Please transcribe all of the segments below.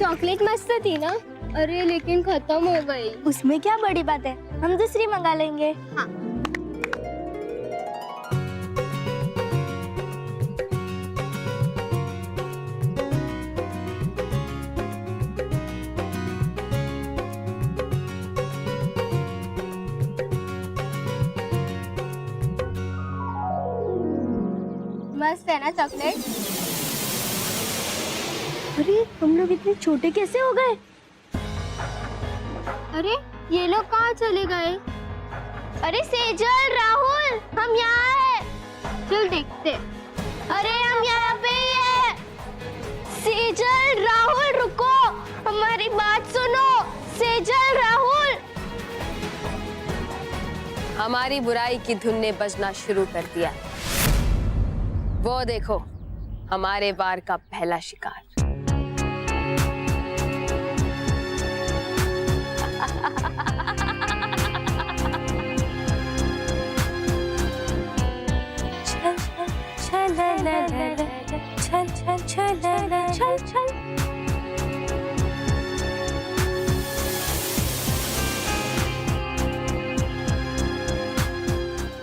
Chocolate मस्त थी ना। अरे लेकिन खत्म हो गई। उसमें क्या बड़ी बात है, हम दूसरी मंगा लेंगे। हाँ। मस्त है ना चॉकलेट? अरे हम लोग इतने छोटे कैसे हो गए? अरे ये लोग कहाँ चले गए? अरे सेजल, राहुल, हम यहाँ हैं। चल देखते। अरे हम यहाँ पे ही हैं। सेजल, राहुल, रुको, हमारी बात सुनो। सेजल, राहुल। हमारी बुराई की धुन ने बजना शुरू कर दिया। वो देखो हमारे वार का पहला शिकार।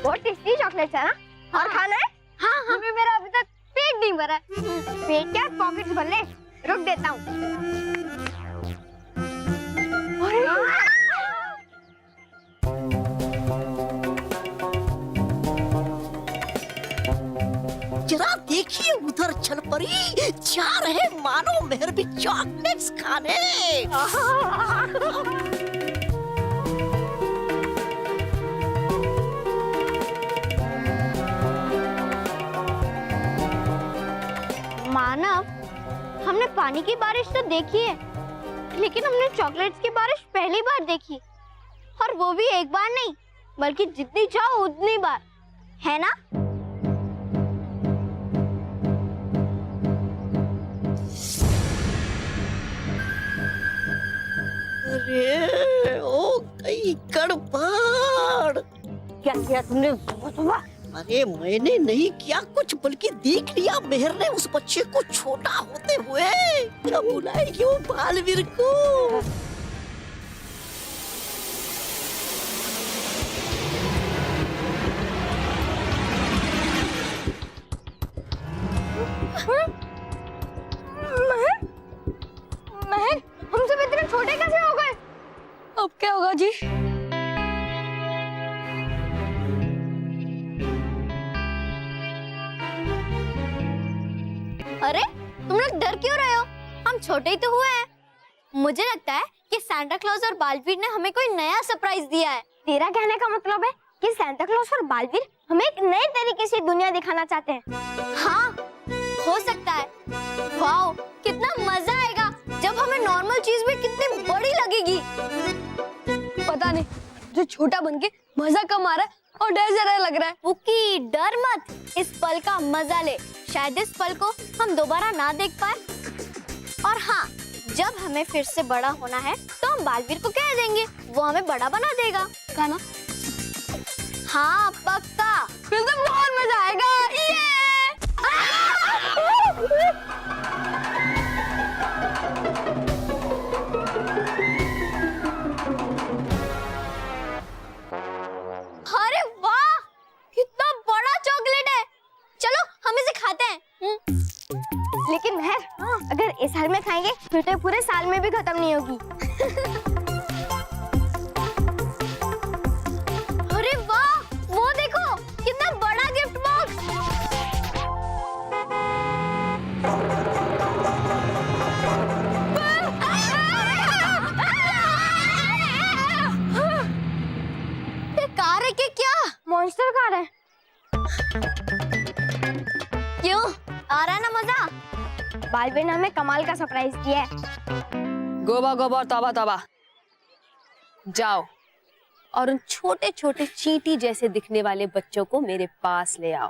बहुत टेस्टी चॉकलेट है ना? और खाना है? हाँ हाँ। मेरा अभी तक पेट नहीं भरा है। पेट क्या, पॉकेट्स भर ले। रुक देता हूँ। जरा देखिए उधर चल परी, जा रहे मानो मेहर भी चॉकलेट्स खाने। मानव, हमने पानी की बारिश तो देखी है, लेकिन हमने चॉकलेट्स की बारिश पहली बार देखी, और वो भी एक बार नहीं, बल्कि जितनी चाहो उतनी बार, है ना? अरे ओ गई गड़बड़। क्या किया तुमने? अरे मैंने नहीं किया कुछ, बल्कि देख लिया मेहर ने उस बच्चे को छोटा होते हुए। क्या बुलाएगी वो बालवीर को? महर, हम सब इतने छोटे कैसे हो गए? अब क्या होगा जी? अरे तुम लोग डर क्यों रहे हो? हम छोटे ही तो हुए हैं। मुझे लगता है कि सांता क्लॉज और बालवीर ने हमें कोई नया सरप्राइज दिया है। तेरा कहने का मतलब है कि सांता क्लॉज और बालवीर हमें एक नए तरीके से दुनिया दिखाना चाहते हैं। हाँ, हो सकता है। वाओ, कितना मजा आएगा जब हमें नॉर्मल चीज भी कितनी बड़ी लगेगी। पता नहीं, जो छोटा बन के मजा कम आ रहा है और डर जरा लग रहा है। पुकी, डर मत, इस पल का मजा ले। शायद इस पल को हम दोबारा ना देख पाए। और हाँ, जब हमें फिर से बड़ा होना है तो हम बालवीर को कह देंगे, वो हमें बड़ा बना देगा। गाना? हाँ पक्का, फिर तो बहुत मजा आएगा। अरे वाह, कितना बड़ा चॉकलेट है। चलो हम इसे खाते हैं। लेकिन महर, अगर इस साल में खाएंगे फिर तो पूरे साल में भी खत्म नहीं होगी। अरे वाह, वो देखो कितना बड़ा गिफ्ट बॉक्स। ये कार है कि क्या? मॉन्स्टर कार है। क्यों, आ रहा है ना मजा? बालवीर ने हमें कमाल का सरप्राइज दिया है। गोबा गोबा तौबा तौबा। जाओ और उन छोटे छोटे चींटी जैसे दिखने वाले बच्चों को मेरे पास ले आओ,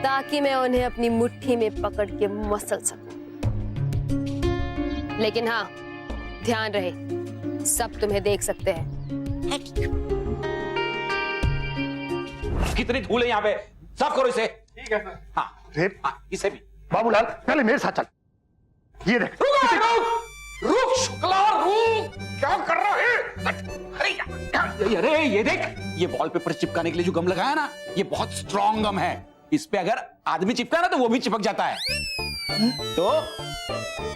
ताकि मैं उन्हें अपनी मुट्ठी में पकड़ के मसल सकूं। लेकिन हाँ, ध्यान रहे, सब तुम्हें देख सकते हैं। कितनी धूल है यहाँ पे, साफ करो इसे। ठीक है सर। हाँ, इसे भी। बाबूलाल, पहले मेरे साथ चल। ये देख। रुक शुक्ला रुक, क्या कर रहा है? अरे ये देख, ये वॉलपेपर चिपकाने के लिए जो गम लगाया ना, ये बहुत स्ट्रॉन्ग गम है। इस पे अगर आदमी चिपका ना तो वो भी चिपक जाता है। तो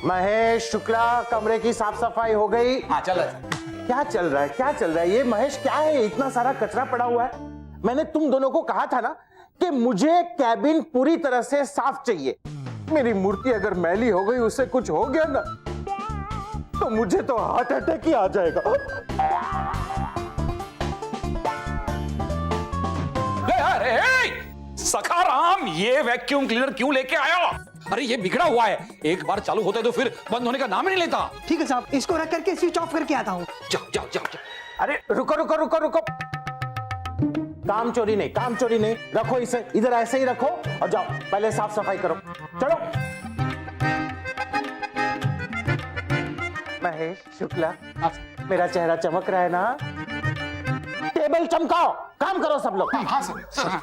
महेश शुक्ला, कमरे की साफ सफाई हो गई? हाँ चल। क्या चल रहा है, क्या चल रहा है? ये महेश क्या है, इतना सारा कचरा पड़ा हुआ है? मैंने तुम दोनों को कहा था ना कि मुझे कैबिन पूरी तरह से साफ चाहिए। मेरी मूर्ति अगर मैली हो गई, उससे कुछ हो गया ना तो मुझे तो हार्ट अटैक ही आ जाएगा। अरे सखाराम, ये वैक्यूम क्लीनर क्यों लेके आया? अरे ये बिगड़ा हुआ है, एक बार चालू होता है तो फिर बंद होने का नाम ही नहीं लेता। ठीक है साहब, इसको रख करके स्विच ऑफ करके आता हूँ। जाओ जाओ जाओ जाओ। अरे रुको रुको रुको रुको, काम चोरी नहीं, काम चोरी नहीं। रखो इसे इधर, ऐसे ही रखो और जाओ पहले साफ सफाई करो। चलो। महेश शुक्ला, मेरा चेहरा चमक रहा है ना? टेबल चमकाओ, काम करो सब लोग। हाँ सर।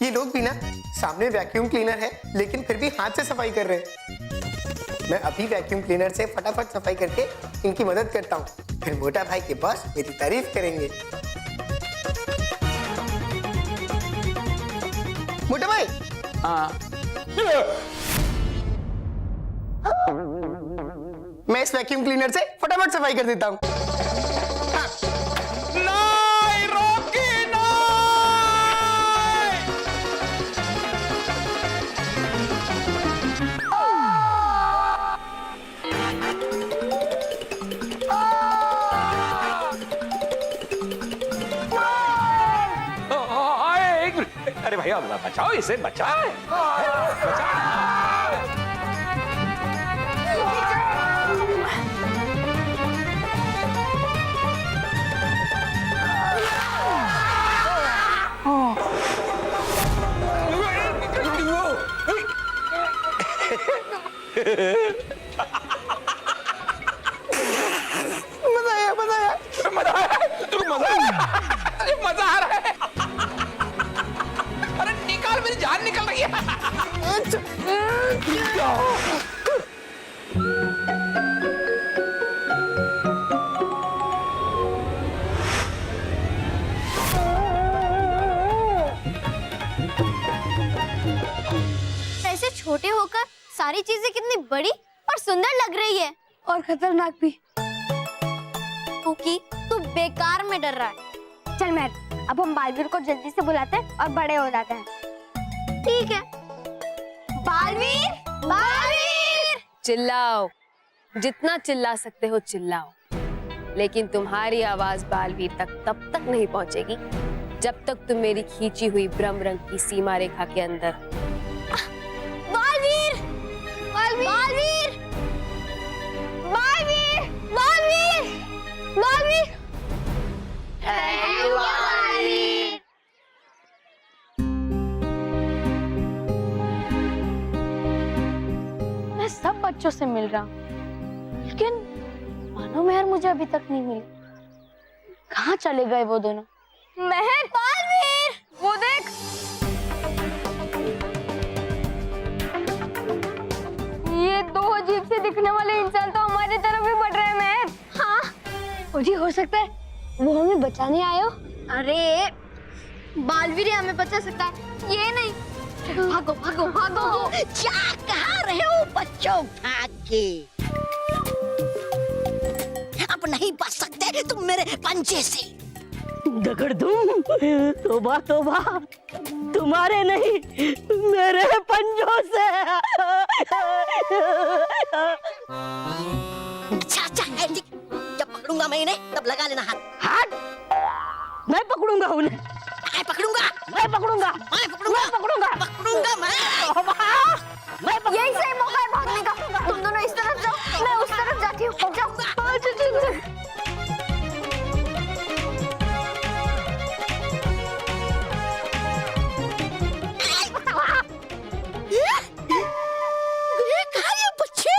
ये लोग भी ना, सामने वैक्यूम क्लीनर है लेकिन फिर भी हाथ से सफाई कर रहे हैं। मैं अभी वैक्यूम क्लीनर से फटाफट सफाई करके इनकी मदद करता हूँ, फिर मोटा भाई के बॉस मेरी तारीफ करेंगे। मोटा भाई। हाँ। मैं इस वैक्यूम क्लीनर से फटाफट सफाई कर देता हूँ। नहीं रॉकी नहीं। अरे भैया बचाओ इसे, बचाओ मजा आया, मजा आया। मजा आ रहा है। अरे निकाल, मेरी जान निकल रही है। ऐसे छोटे होकर सारी चीजें कितनी बड़ी और सुंदर लग रही है, और खतरनाक भी। क्योंकि तू बेकार में डर रहा है। चल महर, अब हम बालवीर को जल्दी से बुलाते हैं और बड़े हो जाते हैं। ठीक है। बालवीर, बालवीर। चिल्लाओ, जितना चिल्ला सकते हो चिल्लाओ, लेकिन तुम्हारी आवाज बालवीर तक तब तक नहीं पहुंचेगी जब तक तुम मेरी खींची हुई ब्रह्म रंग की सीमा रेखा के अंदर। बालवीर, बालवीर, बालवीर, बालवीर, बालवीर। मैं सब बच्चों से मिल रहा हूँ, लेकिन मानो महर मुझे अभी तक नहीं मिली। कहाँ चले गए वो दोनों? महर, बालवीर, वो देख। ये दो अजीब से दिखने वाले इंसान तो हमारी तरफ ही बढ़ रहे हैं महर। हाँ जी, हो सकता है वो हमें बचाने आए हो। अरे बालवीर हमें बचा सकता है, ये नहीं। भागो भागो भागो। क्या कहा रहे हो बच्चों? भाग के अब नहीं बच सकते तुम मेरे पंजे से। दगड़ दूं? तोबा तोबा, तुम्हारे नहीं मेरे पंजों से। अच्छा है, जब पकड़ूंगा मैं इन्हें तब लगा लेना हाथ। हाथ? मैं पकड़ूंगा उन्हें। मैं पकड़ूंगा, मैं पकड़ूंगा, मैं पकड़ूंगा, मैं पकड़ूंगा, पकड़ूंगा मैं। यही सही मौका है भागने का। तुम दोनों इस तरफ जाओ, मैं उस तरफ जाती हूँ। जाओ। कहा ये बच्चे?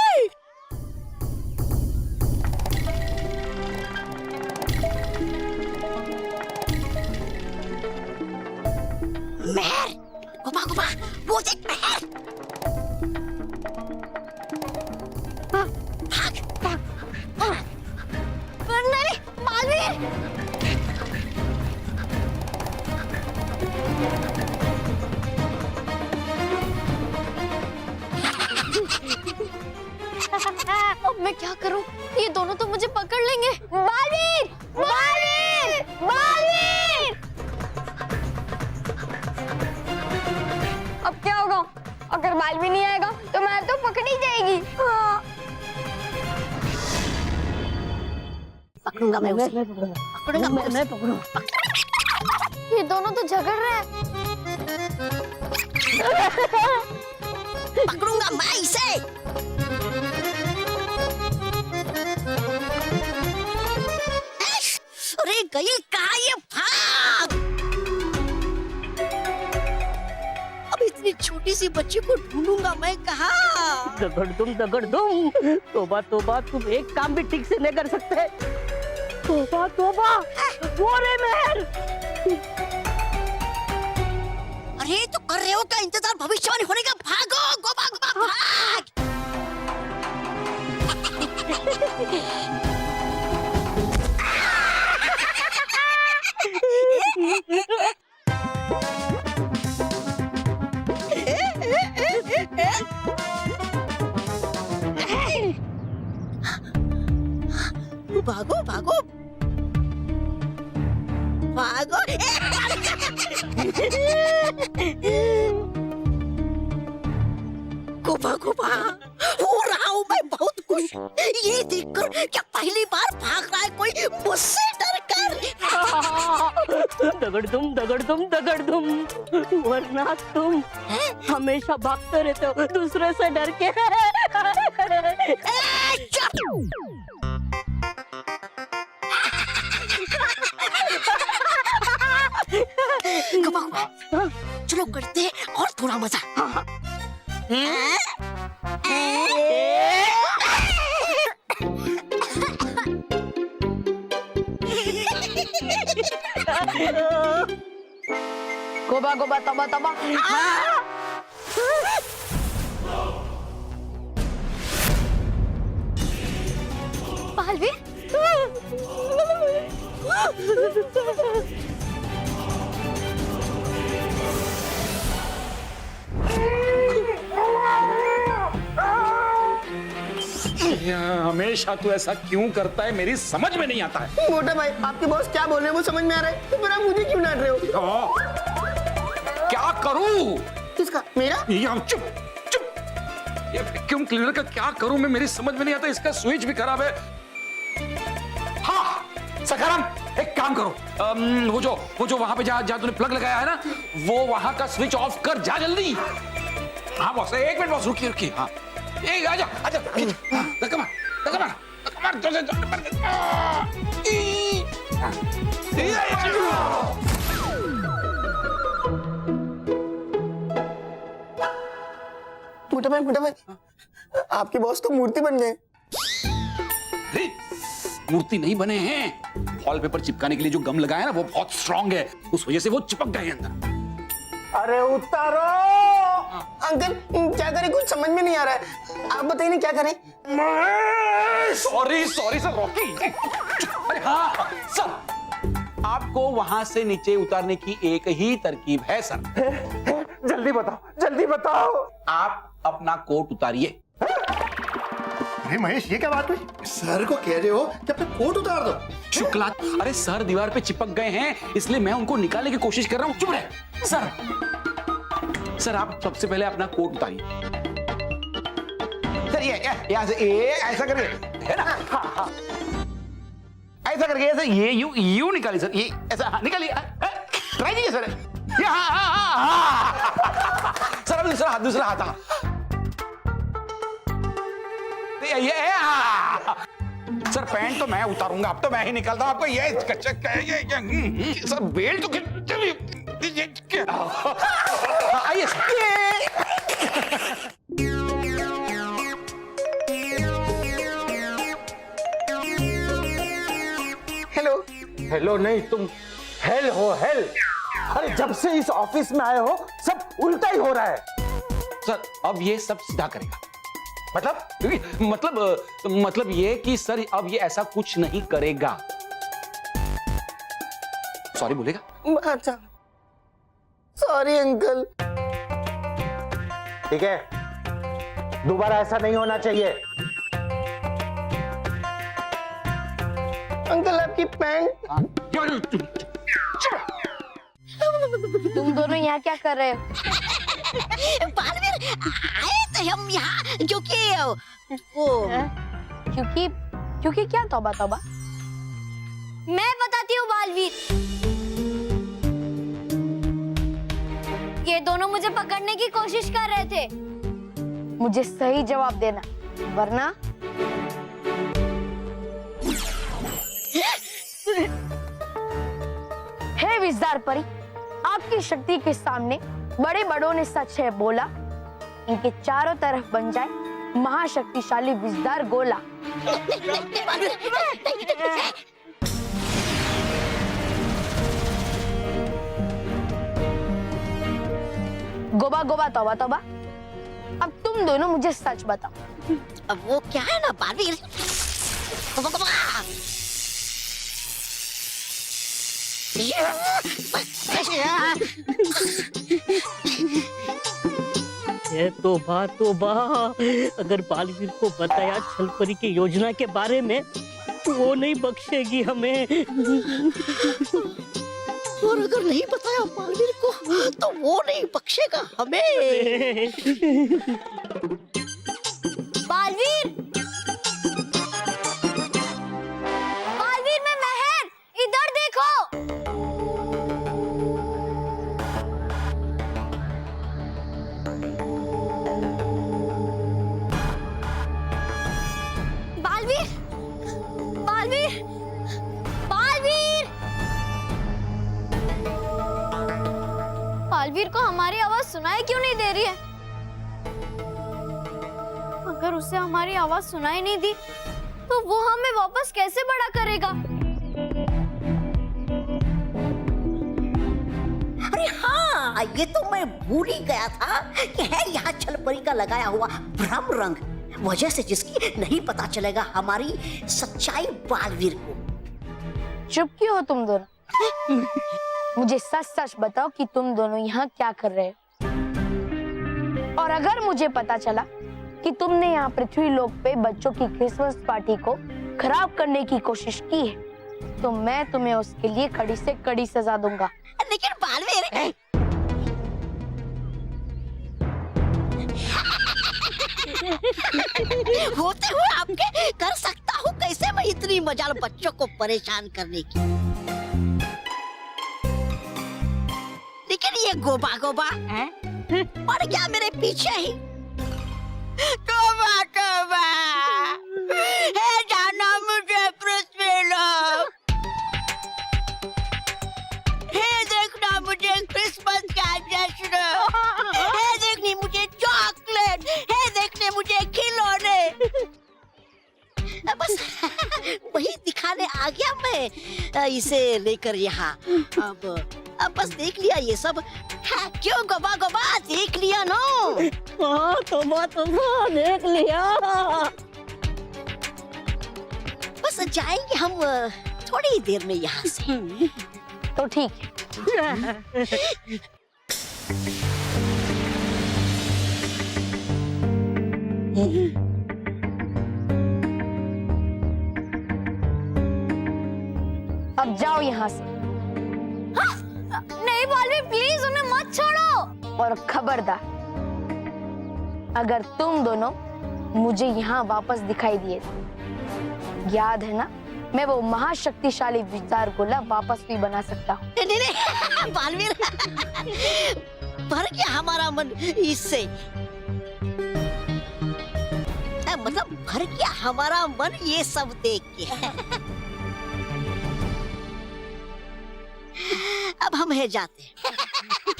अब मैं क्या करूं? ये दोनों तो मुझे पकड़ लेंगे। बालवीर! बालवीर! बालवीर! अब क्या होगा? अगर बालवीर नहीं आएगा तो मैं तो पकड़ी जाएगी। हाँ। पकड़ूंगा मैं उसे। पकड़ूंगा मैं पकड़ूंगा। ये दोनों तो झगड़ रहे हैं। पकड़ूंगा मैं इसे। अरे गई कहाँ ये? भाग! अब इतनी छोटी सी बच्ची को ढूंढूंगा मैं कहाँ? दगड़ दुम। तोबा तोबा, तुम एक काम भी ठीक से नहीं कर सकते। तोबा तोबा, वो रे मेहर। अरे तो कर रहे हो क्या इंतजार भविष्यवाणी होने का? भागो गोबा गोबा भाग! भागो भागो भागो! गोबा गोबा, हो रहा हूँ मैं बहुत खुश ये देखकर क्या पहली बार भाग रहा है कोई मुझसे डर कर। दगड़ दुम, वरना तुम हमेशा भागते रहते हो दूसरे से डर के। गोबा गोबा, चलो करते हैं और थोड़ा मजा। गोबा गोबा तबा तबा। बालवीर! हमेशा तू ऐसा क्यों करता है, मेरी समझ में नहीं आता है। मोटा भाई, आपके बॉस क्या बोल रहे हैं वो समझ में आ रहा है, तो फिर आप मुझे क्यों डांट रहे हो? क्या करूं? किसका? मेरा? चुप चुप। ये वैक्यूम क्लीनर का क्या करूं मैं, मेरी समझ में नहीं आता। इसका स्विच भी खराब है। हाँ सखाराम, एक काम करो, वो जो वहां पे जहाँ तूने प्लग लगाया है ना, वो वहां का स्विच ऑफ कर, जा जल्दी। हाँ बॉस, एक मिनट बॉस, रुकिए। हाँ आजा धक्का मार मोटा भाई, आपके बॉस तो मूर्ति बन गए। मूर्ति नहीं बने हैं, वॉलपेपर चिपकाने के लिए जो गम लगाया है ना, वो बहुत स्ट्रांग है, उस वजह से वो चिपक गए अंदर। अरे उतारो। अंकल क्या करें, कुछ समझ में नहीं आ रहा है, आप बताइए ना क्या करें। Sorry sir, Rocky. अरे हाँ सर, आपको वहां से नीचे उतारने की एक ही तरकीब है सर। जल्दी बताओ। आप अपना कोट उतारिए। अरे महेश, ये क्या बात हुई? सर को कह रहे हो कि अपना कोट उतार दो। शुक्ला, अरे सर दीवार पे चिपक गए हैं, इसलिए मैं उनको निकालने की कोशिश कर रहा हूँ। चुप रहे सर, आप सबसे पहले अपना कोट उतारिए। सर ये ऐसा करके है ना, हाँ। ऐसा करके ऐसा ये यू निकालिए सर, ये ऐसा निकालिए, ट्राई कीजिए सर। सर अब दूसरा हाथ ये सर, पैंट तो मैं उतारूंगा, अब तो मैं ही निकालता हूँ आपको। ये सर बेल्ट तो आइए हेलो नहीं, तुम हेल हो, हेल। अरे जब से इस ऑफिस में आए हो सब उल्टा ही हो रहा है। सर अब ये सब सीधा करेगा, मतलब ये कि सर अब ये ऐसा कुछ नहीं करेगा। सॉरी बोलेगा? अच्छा सॉरी अंकल। ठीक है, दोबारा ऐसा नहीं होना चाहिए। अंकल आपकी पैंट। तुम दोनों यहाँ क्या कर रहे हो? बालवीर, आए थे हम यहाँ क्योंकि वो क्योंकि क्या? तौबा तौबा। मैं बताती हूँ बालवीर। ये दोनों मुझे पकड़ने की कोशिश कर रहे थे। मुझे सही जवाब देना, वरना हे विज़दार परी, आपकी शक्ति के सामने बड़े बड़ों ने सच है बोला। इनके चारों तरफ बन जाए महाशक्तिशाली विज़दार गोला। गोबा गोबा तौबा तौबा। अब तुम दोनों मुझे सच बताओ। अब वो क्या है ना बालवीर, ये तोबा, अगर बालवीर को बताया छलपरी की योजना के बारे में तो वो नहीं बख्शेगी हमें। और अगर नहीं बताया बालवीर को तो वो नहीं बख्शेगा हमें। बालवीर, बालवीर में महर, इधर देखो। बालवीर, बालवीर, बालवीर, बालवीर को हमारी आवाज सुनाई क्यों नहीं दे रही है? अगर उसे हमारी आवाज सुनाई नहीं दी तो वो हमें वापस कैसे बड़ा करेगा? अरे हाँ, ये तो मैं भूल ही गया था कि है यहाँ छलपरी का लगाया हुआ भ्रम रंग, वजह से जिसकी नहीं पता चलेगा हमारी सच्चाई बालवीर को। चुप क्यों हो तुम दोनों? मुझे सच सच बताओ कि तुम दोनों यहाँ क्या कर रहे हो? और अगर मुझे पता चला कि तुमने यहाँ पृथ्वी लोक पे बच्चों की क्रिसमस पार्टी को खराब करने की कोशिश की है तो मैं तुम्हें उसके लिए कड़ी से कड़ी सजा दूंगा। लेकिन बालवीर, होते हुए आपके कर सकता हूँ कैसे मैं इतनी मजाल बच्चों को परेशान करने की। लेकिन ये गोबा गोबा और क्या मेरे पीछे ही गोबा गोबा है जाना मुझे पृथ्वी लोक, है देखना मुझे क्रिसमस का जश्न, है देखनी मुझे चॉकलेट, है देखने मुझे खिलौने। बस वही दिखाने आ गया मैं इसे लेकर यहाँ। अब बस देख लिया ये सब। हाँ, क्यों गोबा गोबा, देख लिया नो? हाँ तोबा, देख लिया। बस जाएंगे हम थोड़ी देर में यहाँ से। तो ठीक है। अब जाओ यहाँ से। नहीं बालवीर, प्लीज उन्हें मत छोड़ो। और खबरदार, अगर तुम दोनों मुझे यहाँ वापस दिखाई दिए, याद है ना, मैं वो महाशक्तिशाली विज़दार गोला वापस भी बना सकता हूँ। नहीं बालवीर, भर गया हमारा मन इससे। मतलब भर गया हमारा मन ये सब देख के। अब हम है जाते।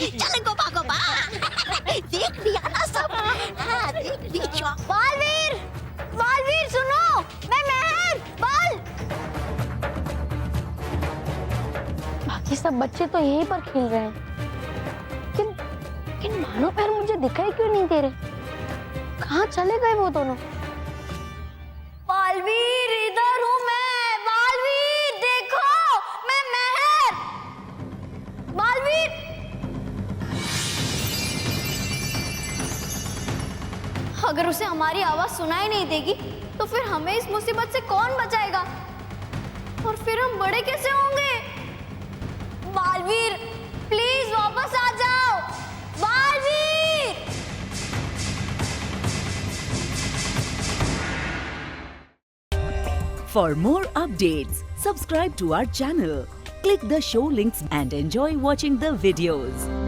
चल गोबा गोबा, देख लिया ना सब? हाँ, देख लिया। बालवीर, बालवीर सुनो, मैं महर, बाल। बाकी सब बच्चे तो यहीं पर खेल रहे हैं, लेकिन मानो पैर मुझे दिखाई क्यों नहीं दे रहे? कहाँ चले गए वो दोनों? बालवीर, इधर हूँ मैं। बालवीर देखो, मैं महर। बालवीर, अगर उसे हमारी आवाज सुनाई नहीं देगी तो फिर हमें इस मुसीबत से कौन बचाएगा? और फिर हम बड़े कैसे होंगे? बालवीर प्लीज वापस आ जाओ। Baalveer! For more updates, subscribe to our channel, click the show links and enjoy watching the videos.